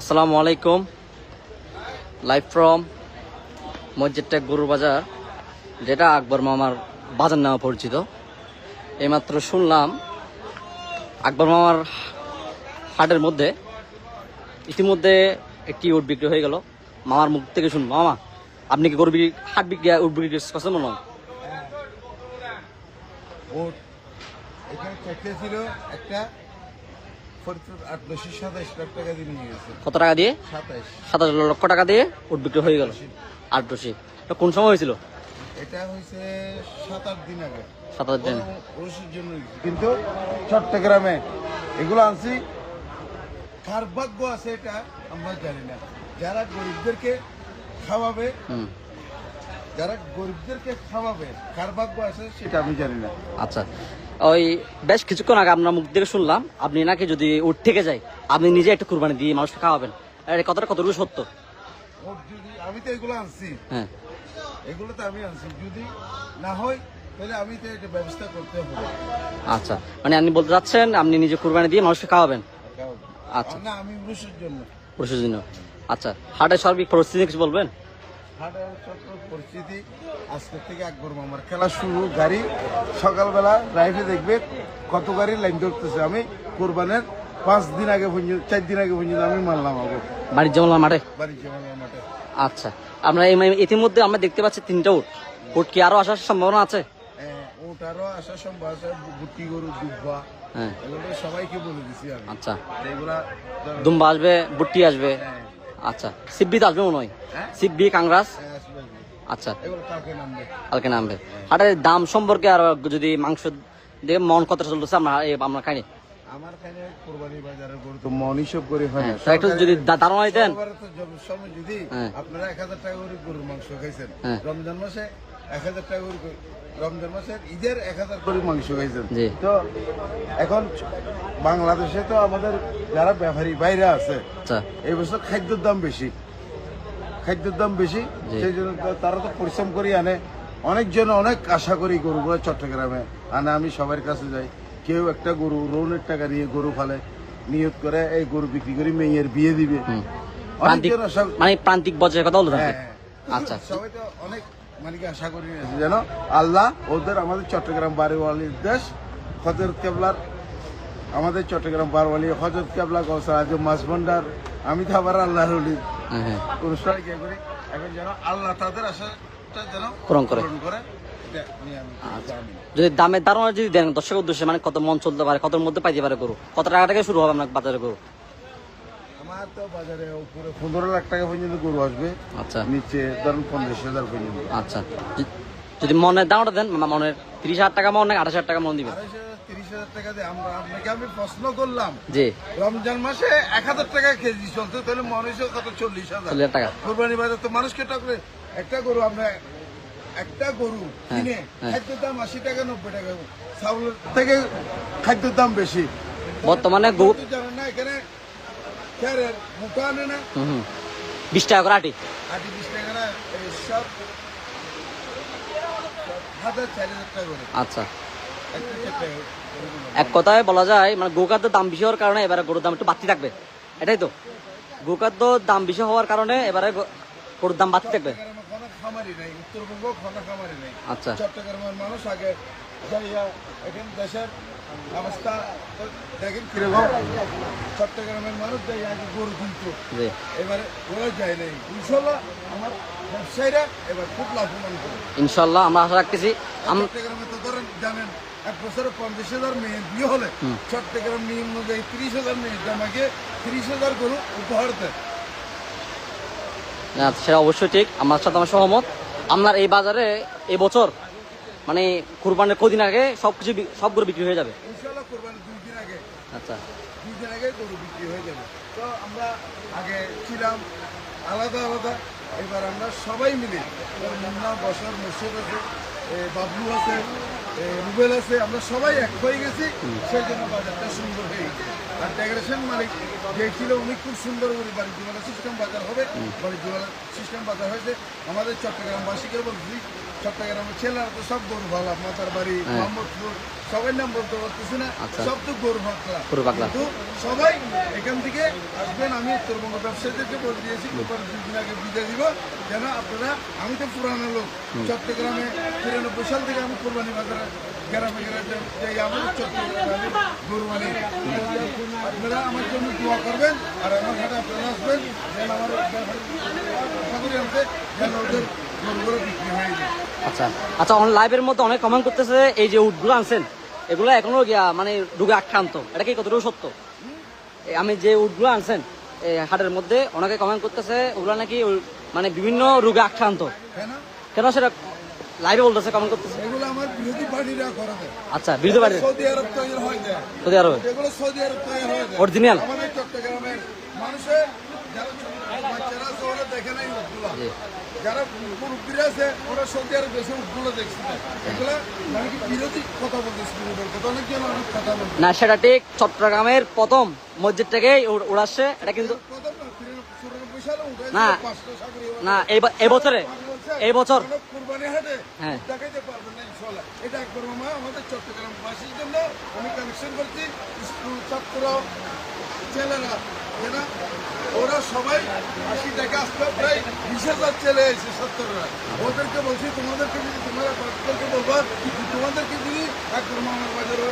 আসসালামু আলাইকুম। Live from মসজিদটেক গরুর বাজার, যেটা আকবর মামার বাজার নামে পরিচিত। এইমাত্র শুনলাম আকবর মামার হাটের মধ্যে ইতিমধ্যে একটি উট বিক্রি হয়ে গেল। মামার মুখ থেকে শুন, মামা আপনি কি গরু হাট বিক্রি উট বিক্রি করছেন মনে হয়? ওট এখানে চারটে ছিল, একটা 27 লাখ টাকা দিয়ে নিয়ে গেছে। কত টাকা দিয়ে? 27 লক্ষ টাকা দিয়ে উট বিক্রি হয়ে গেল। 8 কোন সময় হয়েছিল? এটা হয়েছে 7-8 দিন আগে। 7 দিন ওষুধের জন্য। কিন্তু চট্টগ্রামে এগুলো আনছি, কার ভাগ্য আছে এটা আমরা জানি না। যারা গরিবদেরকে খাওয়াবে, কার ভাগ্য আছে সেটা আমি জানি না। আচ্ছা, ওই বেশ কিছুক্ষণ আগে আপনার মুখ থেকে শুনলাম আপনি নাকি যদি উঠ থেকে যায় আপনি নিজে একটা কুরবানি দিয়ে মানুষকে খাওয়াবেন। কতটুকু সত্য? আমি তো এগুলো আনছি, হ্যাঁ, এগুলো তো আমি আনছি। যদি না হয় তাহলে আমি তো এটা ব্যবস্থা করতে হবে। আচ্ছা, মানে আপনি বলতে চাচ্ছেন আপনি নিজে কুরবানি দিয়ে মানুষকে খাওয়াবেন? আচ্ছা, না, আমি পুরুষের জন্য। পুরুষের জন্য। আচ্ছা, হাটের সার্বিক পরিস্থিতি কিছু বলবেন? হাটের পরিস্থিতি আজকে থেকে আকবর মামার খেলা শুরু। গাড়ি সকালবেলা ড্রাইভে দেখবে কত গাড়ি লাইন ধরতেছে। আমি কোরবানের 5 দিন আগে পর্যন্ত, 4 দিন আগে পর্যন্ত আমি মানলাম বাড়ির জমলা মাঠে। মাঠে। আচ্ছা, আমরা ইতিমধ্যে আমরা দেখতে পাচ্ছি 3টা উট কি আরো আসার সম্ভাবনা আছে? ওট আরো আসার সম্ভাবনা আছে। গুটি গরু, দুব্বা, হ্যাঁ, এগুলো সবাইকে বলে দিছি আমি। আচ্ছা, এগুলা দুম্বা আসবে, বুট্টি আসবে। আচ্ছা, সিব্বি তো আসবে মনে হয়। সিব্বি, কাংরাস। আচ্ছা, কালকে নামবে। হাটের দাম সম্পর্কে আর যদি মাংস দেখে মন কত চলতেছে আমরা খাইনি। আমার কাছে কোরবানি বাজারের গরু তো মন হিসাব করে হয় না। একটু যদি ধারণা দিতেন। যদি আপনারা 1000 টাকা করে গরুর মাংস খাইছেন, রমজান মাসে 1000 টাকা করে, রমজান মাসের ঈদের 1000 করে মাংস খাইছেন। তো এখন বাংলাদেশে তো আমাদের যারা ব্যাপারী বাইরে আছে, এই বছর খাদ্যের দাম বেশি, সেই জন্য তারা তো পরিশ্রম করি আনে। অনেকজন অনেক আশা করি গরুগুলো চট্টগ্রামে আনে। আমি সবার কাছে যাই, কেউ একটা গরু লোনের টাকা নিয়ে গরু ফালে, নিয়ত করে এই গরু বিক্রি করে মেয়ের বিয়ে দিবে। মানে প্রান্তিক পর্যায়ে কথা বলতে। আচ্ছা, সবাই তো অনেক আশা করি যেন আল্লাহ ওদের আমাদের চট্টগ্রাম বারোয়ালির দেশ হযরত কেবলার, আমাদের চট্টগ্রাম বারোয়ালি হযরত কেবলা গৌসে আজম মাছ ভান্ডার, আমি তো আবার আল্লাহর অনুষ্ঠান গিয়ে করি। এখন যেন আল্লাহ তাদের আশাটা যেন পূরণ করে। যদি দামের ধারণা যদি দেন দর্শকের উদ্দেশ্যে, মানে কত মন চলতে পারে, কত মধ্যে পাইতে পারে গরু, কত টাকা থেকে শুরু হবে আপনার বাজারে গরু? আমার তো বাজারে উপরে 15 লাখ টাকা পর্যন্ত গরু আসবে। আচ্ছা, নিচে ধরুন 50,000 পর্যন্ত। আচ্ছা, যদি মনের দামটা দেন, মনের 30,000 টাকা মন, 28,000 টাকা মন দিবেন? 30,000 টাকা দিয়ে আপনাকে আমি প্রশ্ন করলাম জি, রমজান মাসে 1000 টাকা কেজি চলছে, তাহলে মনে হচ্ছে কত? 40,000 টাকা। কোরবানি বাজার তো মানুষকে টাকা একটা গরু, আমরা একটা গরু কিনে খাদ্যের দাম 80 টাকা 90 টাকা। চাউলের থেকে খাদ্যের দাম বেশি বর্তমানে। জানেন না, এখানে মোটা আনে না, 20 টাকা করে আটি 20 টাকা না, সব 4,000 টাকা করে। আচ্ছা, এক কথায় বলা যায় মানে গোখাদ্যের দাম বেশি হওয়ার কারণে এবারে গরুর দাম একটু বাড়তি থাকবে, এটাই তো? গোখাদ্য দাম বেশি হওয়ার কারণে এবারে গরুর দাম বাড়তি থাকবে। খামারি নাই, উত্তরবঙ্গ খামারি নাই। আচ্ছা, চট্টগ্রামের মানুষ আগে যাইয়া এখন দেশের অবস্থা দেখেন কিরকম। চট্টগ্রামের মানুষ যাই আগে গরু কিনতো, এবারে ওরা যায় নাই। ইনশাল্লাহ আমার ব্যবসায়ীরা এবার খুব লাভবান হবে ইনশাল্লাহ, আমরা আশা রাখতেছি। চট্টগ্রামে তো ধরেন জানেন, এক বছরে 50,000 মেয়ের বিয়ে হলে চট্টগ্রাম নিয়ম অনুযায়ী 30,000 মেয়ের জামাকে 30,000 গরু উপহার দেয়। সেটা অবশ্যই ঠিক, আমার সাথে আমার সহমত। আপনার এই বাজারে এবছর মানে কুরবানের কদিন আগে সব গরু বিক্রি হয়ে যাবে ইনশাআল্লাহ। কুরবানির 2 দিন আগে। আচ্ছা, 2 দিন আগে গরু বিক্রি হয়ে যাবে। তো আমরা আগে ছিলাম আলাদা আলাদা, এবার আমরা সবাই মিলে, মুন্না, বসর, মুর্শিদ আছে, বাবলু আছে, রুবেল আছে, আমরা সবাই এক হয়ে গেছি। সেই জন্য বাজারটা সুন্দর হয়ে গেছে। আর ডেকোরেশন মালিক যে ছিল উনি খুব সুন্দর করে বাণিজ্য মেলা সিস্টেম বাজার হবে, বাণিজ্য মেলা সিস্টেম বাজার হয়েছে। আমাদের চট্টগ্রামবাসীকে বলছি চট্টগ্রামের ছেলেরা তো সব গরু ভালো, মাতার বাড়ি, মোহাম্মদপুর, সবাই নাম বলতে পারতেছি না, আচ্ছা। সব তো গরু পাকলা। গরু পাগলা। কিন্তু সবাই এখান থেকে আসবেন। আমি উত্তরবঙ্গ ব্যবসায়ীদেরকে বলে দিয়েছি কোপার 2 দিন আগে বিদায় দিব, যেন আপনারা, আমি তো পুরানো লোক, চট্টগ্রামে 93 সাল থেকে আমি কোরবানি বাজারে গ্রামে গ্রামে যাই, আমাদের চট্টগ্রামে আমি গরু আনি। আপনারা আমার জন্য দোয়া করবেন, আর আমার সাথে আপনারা আসবেন, যেন আমার চাকরি আনতে, যেন ওদের গরুগুলো বিক্রি হয়ে যায়। আচ্ছা আচ্ছা, অন লাইভের মধ্যে অনেক কমেন্ট করতেছে এই যে উটগুলো আনছেন এগুলো এখনো গিয়া মানে রোগে আক্রান্ত, এটা কি কতটুকু সত্য? এই আমি যে উটগুলো আনছেন এই হাটের মধ্যে অনেকে কমেন্ট করতেছে ওগুলো নাকি মানে বিভিন্ন রোগে আক্রান্ত, কেন? কেন সেটা লাইভে বলতেছে, কমেন্ট করতেছে। এগুলো আমার বিরোধী পার্টিরা করে দেয়। আচ্ছা, বিরুদ্ধে বাড়ি সৌদি আরব তৈরি হয়ে যায়, সৌদি আরবে এগুলো সৌদি আরব তৈরি হয়ে যায়। অরিজিনাল। আমাদের চট্টগ্রামের মানুষের যারা ছোট বাচ্চারা আছে ওরা দেখে নাই উটগুলো, যারা মুরব্বীরা আছে ওরা সৌদি আরব দেশে উটগুলো দেখছে না। এগুলো মানে কি বিরোধী কথা বলতেছে, কথা অনেক জন অনেক কথা বলছে। না সেটা ঠিক, চট্টগ্রামের প্রথম মসজিদ থেকেই উড়াচ্ছে এটা কিন্তু প্রথম না, 94 সালে উঠেছিল, না। 500 সাগরী না এই বছরে এই বছর কুরবানি হাটে হ্যাঁ। দেখাইতে পারবেন না ইনশাআল্লাহ। এটা একবার মামা আমাদের চট্টগ্রাম বাসীর জন্য আমি কালেকশন করছি, স্কুল ছাত্র ছেলেরা, যেটা ওরা সবাই 80 টাকা আসলে প্রায় 20,000 ছেলে এসে 70রা, ওদেরকে বলছি তোমাদেরকে যদি তোমরা বাচ্চাদেরকে বলবা তোমাদেরকে যদি একবার মামার বাজারে